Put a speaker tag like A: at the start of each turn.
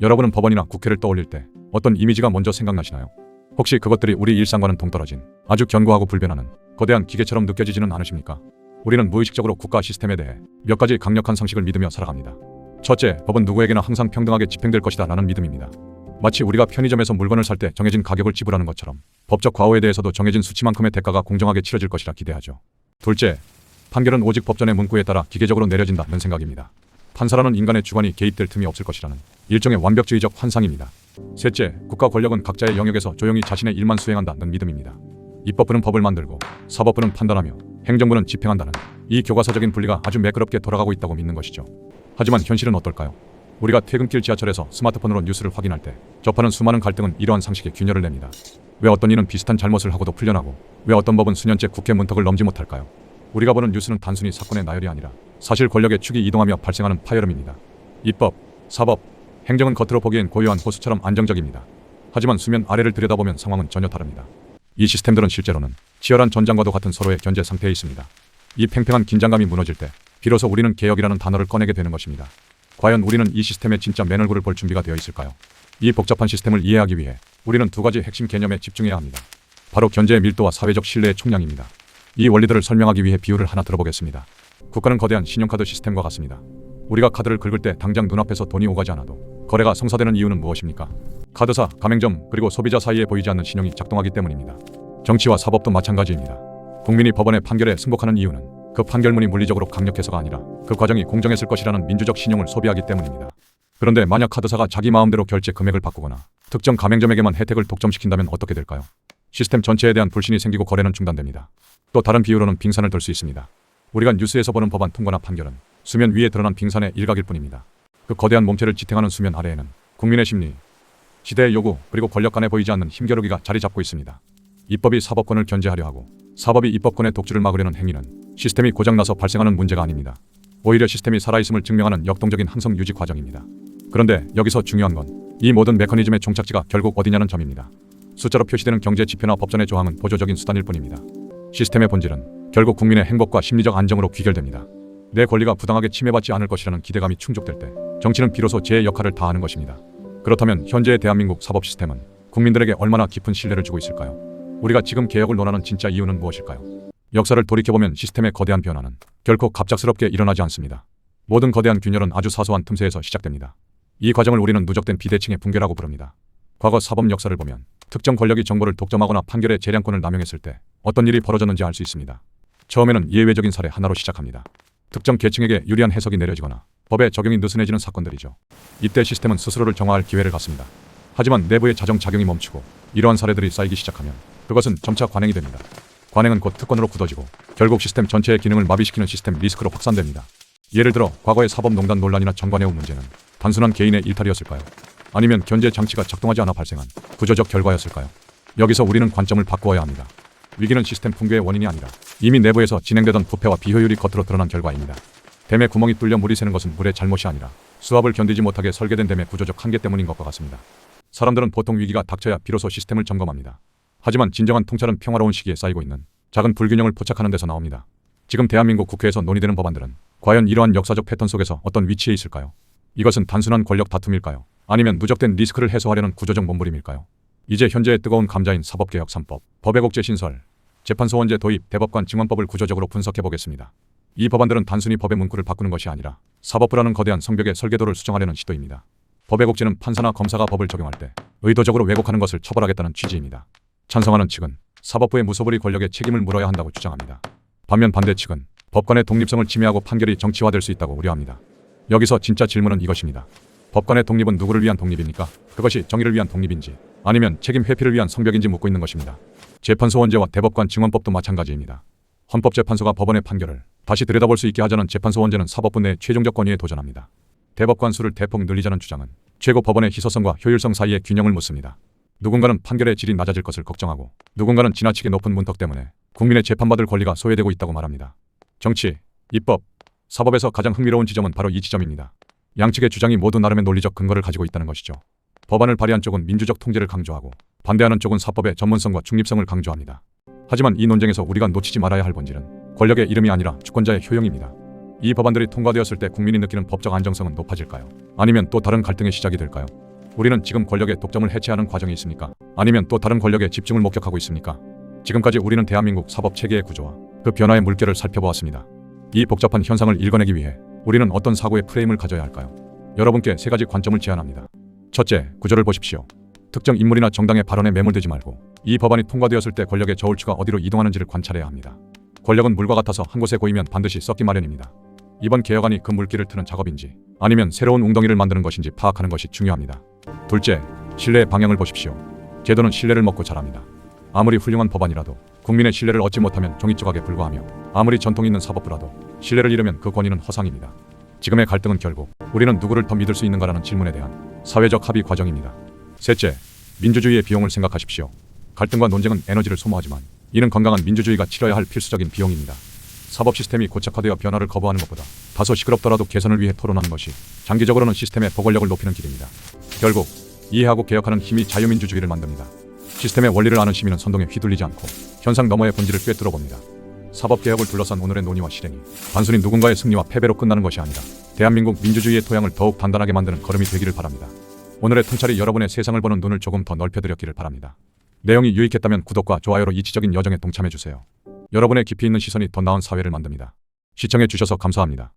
A: 여러분은 법원이나 국회를 떠올릴 때 어떤 이미지가 먼저 생각나시나요? 혹시 그것들이 우리 일상과는 동떨어진 아주 견고하고 불변하는 거대한 기계처럼 느껴지지는 않으십니까? 우리는 무의식적으로 국가 시스템에 대해 몇 가지 강력한 상식을 믿으며 살아갑니다. 첫째, 법은 누구에게나 항상 평등하게 집행될 것이다 라는 믿음입니다. 마치 우리가 편의점에서 물건을 살 때 정해진 가격을 지불하는 것처럼 법적 과오에 대해서도 정해진 수치만큼의 대가가 공정하게 치러질 것이라 기대하죠. 둘째, 판결은 오직 법전의 문구에 따라 기계적으로 내려진다는 생각입니다. 판사라는 인간의 주관이 개입될 틈이 없을 것이라는 일종의 완벽주의적 환상입니다. 셋째, 국가 권력은 각자의 영역에서 조용히 자신의 일만 수행한다는 믿음입니다. 입법부는 법을 만들고 사법부는 판단하며 행정부는 집행한다는 이 교과서적인 분리가 아주 매끄럽게 돌아가고 있다고 믿는 것이죠. 하지만 현실은 어떨까요? 우리가 퇴근길 지하철에서 스마트폰으로 뉴스를 확인할 때 접하는 수많은 갈등은 이러한 상식에 균열을 냅니다. 왜 어떤 이는 비슷한 잘못을 하고도 풀려나고 왜 어떤 법은 수년째 국회 문턱을 넘지 못할까요? 우리가 보는 뉴스는 단순히 사건의 나열이 아니라 사실 권력의 축이 이동하며 발생하는 파열음입니다. 입법, 사법, 행정은 겉으로 보기엔 고요한 호수처럼 안정적입니다. 하지만 수면 아래를 들여다보면 상황은 전혀 다릅니다. 이 시스템들은 실제로는 치열한 전장과도 같은 서로의 견제 상태에 있습니다. 이 팽팽한 긴장감이 무너질 때 비로소 우리는 개혁이라는 단어를 꺼내게 되는 것입니다. 과연 우리는 이 시스템의 진짜 맨 얼굴을 볼 준비가 되어 있을까요? 이 복잡한 시스템을 이해하기 위해 우리는 두 가지 핵심 개념에 집중해야 합니다. 바로 견제의 밀도와 사회적 신뢰의 총량입니다. 이 원리들을 설명하기 위해 비유를 하나 들어보겠습니다. 국가는 거대한 신용카드 시스템과 같습니다. 우리가 카드를 긁을 때 당장 눈앞에서 돈이 오가지 않아도 거래가 성사되는 이유는 무엇입니까? 카드사, 가맹점, 그리고 소비자 사이에 보이지 않는 신용이 작동하기 때문입니다. 정치와 사법도 마찬가지입니다. 국민이 법원의 판결에 승복하는 이유는 그 판결문이 물리적으로 강력해서가 아니라 그 과정이 공정했을 것이라는 민주적 신용을 소비하기 때문입니다. 그런데 만약 카드사가 자기 마음대로 결제 금액을 바꾸거나 특정 가맹점에게만 혜택을 독점시킨다면 어떻게 될까요? 시스템 전체에 대한 불신이 생기고 거래는 중단됩니다. 또 다른 비유로는 빙산을 들 수 있습니다. 우리가 뉴스에서 보는 법안 통과나 판결은 수면 위에 드러난 빙산의 일각일 뿐입니다. 그 거대한 몸체를 지탱하는 수면 아래에는 국민의 심리, 시대의 요구, 그리고 권력 간에 보이지 않는 힘겨루기가 자리 잡고 있습니다. 입법이 사법권을 견제하려 하고 사법이 입법권의 독주를 막으려는 행위는 시스템이 고장나서 발생하는 문제가 아닙니다. 오히려 시스템이 살아있음을 증명하는 역동적인 항성 유지 과정입니다. 그런데 여기서 중요한 건 이 모든 메커니즘의 종착지가 결국 어디냐는 점입니다. 숫자로 표시되는 경제 지표나 법전의 조항은 보조적인 수단일 뿐입니다. 시스템의 본질은 결국 국민의 행복과 심리적 안정으로 귀결됩니다. 내 권리가 부당하게 침해받지 않을 것이라는 기대감이 충족될 때 정치는 비로소 제 역할을 다하는 것입니다. 그렇다면 현재의 대한민국 사법 시스템은 국민들에게 얼마나 깊은 신뢰를 주고 있을까요? 우리가 지금 개혁을 논하는 진짜 이유는 무엇일까요? 역사를 돌이켜보면 시스템의 거대한 변화는 결코 갑작스럽게 일어나지 않습니다. 모든 거대한 균열은 아주 사소한 틈새에서 시작됩니다. 이 과정을 우리는 누적된 비대칭의 붕괴라고 부릅니다. 과거 사법 역사를 보면 특정 권력이 정보를 독점하거나 판결의 재량권을 남용했을 때 어떤 일이 벌어졌는지 알 수 있습니다. 처음에는 예외적인 사례 하나로 시작합니다. 특정 계층에게 유리한 해석이 내려지거나 법의 적용이 느슨해지는 사건들이죠. 이때 시스템은 스스로를 정화할 기회를 갖습니다. 하지만 내부의 자정작용이 멈추고 이러한 사례들이 쌓이기 시작하면 그것은 점차 관행이 됩니다. 관행은 곧 특권으로 굳어지고 결국 시스템 전체의 기능을 마비시키는 시스템 리스크로 확산됩니다. 예를 들어 과거의 사법농단 논란이나 정관예우 문제는 단순한 개인의 일탈이었을까요? 아니면 견제 장치가 작동하지 않아 발생한 구조적 결과였을까요? 여기서 우리는 관점을 바꾸어야 합니다. 위기는 시스템 붕괴의 원인이 아니라 이미 내부에서 진행되던 부패와 비효율이 겉으로 드러난 결과입니다. 댐에 구멍이 뚫려 물이 새는 것은 물의 잘못이 아니라 수압을 견디지 못하게 설계된 댐의 구조적 한계 때문인 것과 같습니다. 사람들은 보통 위기가 닥쳐야 비로소 시스템을 점검합니다. 하지만 진정한 통찰은 평화로운 시기에 쌓이고 있는 작은 불균형을 포착하는 데서 나옵니다. 지금 대한민국 국회에서 논의되는 법안들은 과연 이러한 역사적 패턴 속에서 어떤 위치에 있을까요? 이것은 단순한 권력 다툼일까요? 아니면 누적된 리스크를 해소하려는 구조적 몸부림일까요? 이제 현재의 뜨거운 감자인 사법개혁 3법, 법외국제 신설, 재판소원제 도입, 대법관 증언법을 구조적으로 분석해보겠습니다. 이 법안들은 단순히 법의 문구를 바꾸는 것이 아니라 사법부라는 거대한 성벽의 설계도를 수정하려는 시도입니다. 법외국제는 판사나 검사가 법을 적용할 때 의도적으로 왜곡하는 것을 처벌하겠다는 취지입니다. 찬성하는 측은 사법부의 무소불위 권력에 책임을 물어야 한다고 주장합니다. 반면 반대 측은 법관의 독립성을 침해하고 판결이 정치화될 수 있다고 우려합니다. 여기서 진짜 질문은 이것입니다. 법관의 독립은 누구를 위한 독립입니까? 그것이 정의를 위한 독립인지 아니면 책임 회피를 위한 성벽인지 묻고 있는 것입니다. 재판소원제와 대법관 증언법도 마찬가지입니다. 헌법재판소가 법원의 판결을 다시 들여다볼 수 있게 하자는 재판소원제는 사법부 내 최종적 권위에 도전합니다. 대법관 수를 대폭 늘리자는 주장은 최고 법원의 희소성과 효율성 사이의 균형을 묻습니다. 누군가는 판결의 질이 낮아질 것을 걱정하고 누군가는 지나치게 높은 문턱 때문에 국민의 재판받을 권리가 소외되고 있다고 말합니다. 정치, 입법, 사법에서 가장 흥미로운 지점은 바로 이 지점입니다. 양측의 주장이 모두 나름의 논리적 근거를 가지고 있다는 것이죠. 법안을 발의한 쪽은 민주적 통제를 강조하고 반대하는 쪽은 사법의 전문성과 중립성을 강조합니다. 하지만 이 논쟁에서 우리가 놓치지 말아야 할 본질은 권력의 이름이 아니라 주권자의 효용입니다. 이 법안들이 통과되었을 때 국민이 느끼는 법적 안정성은 높아질까요? 아니면 또 다른 갈등의 시작이 될까요? 우리는 지금 권력의 독점을 해체하는 과정에 있습니까? 아니면 또 다른 권력의 집중을 목격하고 있습니까? 지금까지 우리는 대한민국 사법 체계의 구조와 그 변화의 물결을 살펴보았습니다. 이 복잡한 현상을 읽어내기 위해 우리는 어떤 사고의 프레임을 가져야 할까요? 여러분께 세 가지 관점을 제안합니다. 첫째, 구조를 보십시오. 특정 인물이나 정당의 발언에 매몰되지 말고 이 법안이 통과되었을 때 권력의 저울추가 어디로 이동하는지를 관찰해야 합니다. 권력은 물과 같아서 한 곳에 고이면 반드시 썩기 마련입니다. 이번 개혁안이 그 물기를 트는 작업인지 아니면 새로운 웅덩이를 만드는 것인지 파악하는 것이 중요합니다. 둘째, 신뢰의 방향을 보십시오. 제도는 신뢰를 먹고 자랍니다. 아무리 훌륭한 법안이라도 국민의 신뢰를 얻지 못하면 종이 조각에 불과하며 아무리 전통 있는 사법부라도 신뢰를 잃으면 그 권위는 허상입니다. 지금의 갈등은 결국 우리는 누구를 더 믿을 수 있는가라는 질문에 대한 사회적 합의 과정입니다. 셋째, 민주주의의 비용을 생각하십시오. 갈등과 논쟁은 에너지를 소모하지만 이는 건강한 민주주의가 치러야 할 필수적인 비용입니다. 사법 시스템이 고착화되어 변화를 거부하는 것보다 다소 시끄럽더라도 개선을 위해 토론하는 것이 장기적으로는 시스템의 보궐력을 높이는 길입니다. 결국 이해하고 개혁하는 힘이 자유민주주의를 만듭니다. 시스템의 원리를 아는 시민은 선동에 휘둘리지 않고 현상 너머의 본질을 꿰뚫어 봅니다. 사법개혁을 둘러싼 오늘의 논의와 실행이 단순히 누군가의 승리와 패배로 끝나는 것이 아니라 대한민국 민주주의의 토양을 더욱 단단하게 만드는 걸음이 되기를 바랍니다. 오늘의 통찰이 여러분의 세상을 보는 눈을 조금 더 넓혀드렸기를 바랍니다. 내용이 유익했다면 구독과 좋아요로 이 지적인 여정에 동참해주세요. 여러분의 깊이 있는 시선이 더 나은 사회를 만듭니다. 시청해주셔서 감사합니다.